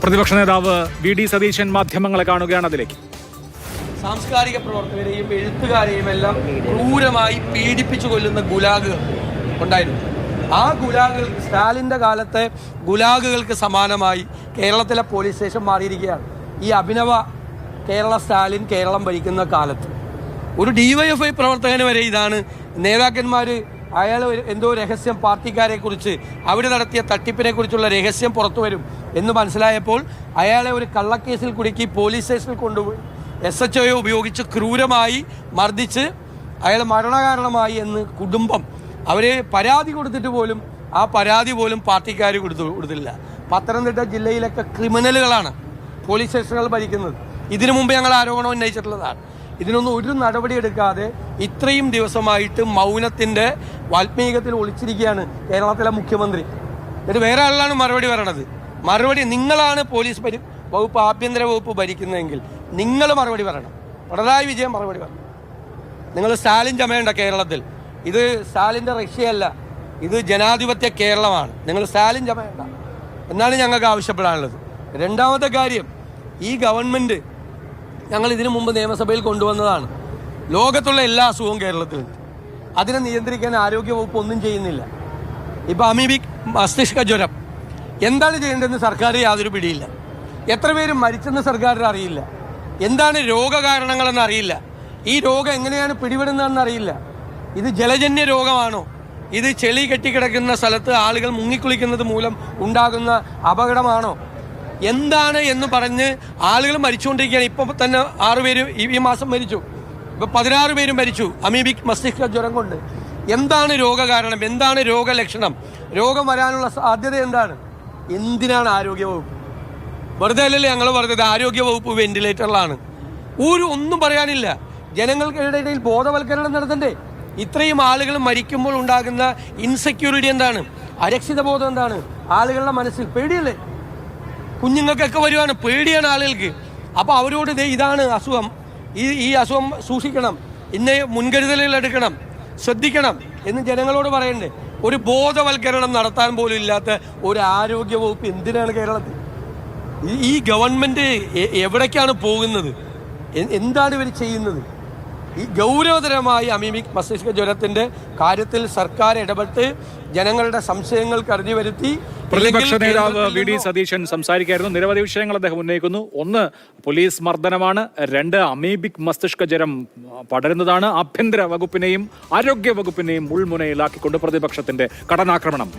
പ്രതിപക്ഷ നേതാവ് വി.ഡി. സതീശൻ മാധ്യമങ്ങളെ കാണുകയാണ്. അതിലേക്ക് സാംസ്കാരിക പ്രവർത്തകരെയും എഴുത്തുകാരെയും എല്ലാം ക്രൂരമായി പീഡിപ്പിച്ചു കൊല്ലുന്ന ഗുലാഗുകൾ ഉണ്ടായിരുന്നു. ആ ഗുലാഗുകൾ സ്റ്റാലിൻ്റെ കാലത്തെ ഗുലാഗുകൾക്ക് സമാനമായി കേരളത്തിലെ പോലീസ് സ്റ്റേഷൻ മാറിയിരിക്കുകയാണ്. ഈ അഭിനവ സ്റ്റാലിൻ കേരളം ഭരിക്കുന്ന കാലത്ത് ഒരു DYFI പ്രവർത്തകന് വരെ ഇതാണ്. നേതാക്കന്മാർ അയാൾ എന്തോ രഹസ്യം പാർട്ടിക്കാരെ കുറിച്ച് അവർ നടത്തിയ തട്ടിപ്പിനെ കുറിച്ചുള്ള രഹസ്യം പുറത്തു വരും എന്ന് മനസ്സിലായപ്പോൾ അയാളെ ഒരു കള്ളക്കേസിൽ കുടുക്കി പോലീസ് സ്റ്റേഷനിൽ കൊണ്ടുപോയി SHO ഉപയോഗിച്ച് ക്രൂരമായി മർദ്ദിച്ച് അയാൾ മരണകാരണമായി എന്ന് കുടുംബം അവർ പരാതി കൊടുത്തിട്ട് പോലും ആ പരാതി പോലും പാർട്ടിക്കാർ കൊടുത്തില്ല. പത്തനംതിട്ട ജില്ലയിലൊക്കെ ക്രിമിനലുകളാണ് പോലീസ് സ്റ്റേഷനുകൾ ഭരിക്കുന്നത്. ഇതിനു മുമ്പ് ഞങ്ങൾ ആരോപണം ഉന്നയിച്ചിട്ടുള്ളതാണ്. ഇതിനൊന്നും ഒരു നടപടി എടുക്കാതെ ഇത്രയും ദിവസമായിട്ട് മൗനത്തിൻ്റെ വാൽമീകത്തിൽ ഒളിച്ചിരിക്കുകയാണ് കേരളത്തിലെ മുഖ്യമന്ത്രി. എന്നിട്ട് വേറെ ആളാണ് മറുപടി പറയണത്. മറുപടി നിങ്ങളാണ് പോലീസ് വകുപ്പ് ആഭ്യന്തര വകുപ്പ് ഭരിക്കുന്നതെങ്കിൽ നിങ്ങൾ മറുപടി പറയണം. പിണറായി വിജയൻ മറുപടി പറയണം. നിങ്ങൾ സ്റ്റാലിൻ ചമയണ്ട കേരളത്തിൽ. ഇത് സ്റ്റാലിൻ്റെ റഷ്യയല്ല, ഇത് ജനാധിപത്യ കേരളമാണ്. നിങ്ങൾ സ്റ്റാലിൻ ചമയണ്ട എന്നാണ് ഞങ്ങൾക്ക് ആവശ്യപ്പെടാനുള്ളത്. രണ്ടാമത്തെ കാര്യം, ഈ ഗവൺമെൻറ് ഞങ്ങൾ ഇതിനു മുമ്പ് നിയമസഭയിൽ കൊണ്ടുവന്നതാണ്. ലോകത്തുള്ള എല്ലാ അസുഖവും കേരളത്തിലുണ്ട്. അതിനെ നിയന്ത്രിക്കാൻ ആരോഗ്യവകുപ്പ് ഒന്നും ചെയ്യുന്നില്ല. ഇപ്പോൾ അമീബിക് മസ്തിഷ്ക ജ്വരം എന്താണ് ചെയ്യേണ്ടതെന്ന് സർക്കാർ യാതൊരു പിടിയില്ല. എത്ര പേര് മരിച്ചെന്ന് സർക്കാരിന് അറിയില്ല. എന്താണ് രോഗകാരണങ്ങളെന്ന് അറിയില്ല. ഈ രോഗം എങ്ങനെയാണ് പിടിപെടുന്നതെന്ന് അറിയില്ല. ഇത് ജലജന്യ രോഗമാണോ? ഇത് ചെളി കെട്ടിക്കിടക്കുന്ന സ്ഥലത്ത് ആളുകൾ മുങ്ങിക്കുളിക്കുന്നത് മൂലം ഉണ്ടാകുന്ന അപകടമാണോ? എന്താണ് എന്ന് പറഞ്ഞ് ആളുകൾ മരിച്ചുകൊണ്ടിരിക്കുകയാണ്. ഇപ്പോൾ തന്നെ 6 പേര് ഈ മാസം മരിച്ചു. ഇപ്പോൾ 16 പേരും മരിച്ചു അമീബിക് മസ്തിഷ്ക ജ്വരം കൊണ്ട്. എന്താണ് രോഗകാരണം? എന്താണ് രോഗലക്ഷണം? രോഗം വരാനുള്ള സാധ്യത എന്താണ്? എന്തിനാണ് ആരോഗ്യവകുപ്പ്? വെറുതെ അല്ലല്ലേ ഞങ്ങൾ പറഞ്ഞത് ആരോഗ്യവകുപ്പ് വെന്റിലേറ്ററിലാണ്. ഒന്നും പറയാനില്ല. ജനങ്ങൾക്കിടയിൽ ബോധവൽക്കരണം നടത്തണ്ടേ? ഇത്രയും ആളുകൾ മരിക്കുമ്പോൾ ഉണ്ടാകുന്ന ഇൻസെക്യൂരിറ്റി എന്താണ്? അരക്ഷിത ബോധം എന്താണ്? ആളുകളുടെ മനസ്സിൽ പേടിയല്ലേ? കുഞ്ഞുങ്ങൾക്കൊക്കെ വരുവാണ്, പേടിയാണ് ആളുകൾക്ക്. അപ്പോൾ അവരോട് ഇതാണ് അസുഖം, ഈ അസുഖം സൂക്ഷിക്കണം, ഇന്ന മുൻകരുതലുകൾ എടുക്കണം, ശ്രദ്ധിക്കണം എന്ന് ജനങ്ങളോട് പറയണ്ടേ? ഒരു ബോധവൽക്കരണം നടത്താൻ പോലും ഇല്ലാത്ത ഒരു ആരോഗ്യ വകുപ്പ് എന്തിനാണ് കേരളത്തിൽ? ഈ ഗവൺമെൻറ് എവിടേക്കാണ് പോകുന്നത്? എന്താണ് ഇവർ ചെയ്യുന്നത്? ഈ ഗൗരവതരമായ അമീബിക് മസ്തിഷ്ക ജ്വരത്തിൻ്റെ കാര്യത്തിൽ സർക്കാർ ഇടപെട്ട് ജനങ്ങളുടെ സംശയങ്ങൾക്ക് അറിഞ്ഞു വരുത്തി. പ്രതിപക്ഷ നേതാവ് വി.ഡി. സതീശൻ സംസാരിക്കായിരുന്നു. നിരവധി വിഷയങ്ങൾ അദ്ദേഹം ഉന്നയിക്കുന്നു. 1, പോലീസ് മർദ്ദനമാണ്. 2, അമീബിക് മസ്തിഷ്ക ജ്വരം പടരുന്നതാണ്. ആഭ്യന്തര വകുപ്പിനെയും ആരോഗ്യ വകുപ്പിനെയും മുൾമുനയിലാക്കിക്കൊണ്ട് പ്രതിപക്ഷത്തിന്റെ കടന്നാക്രമണം.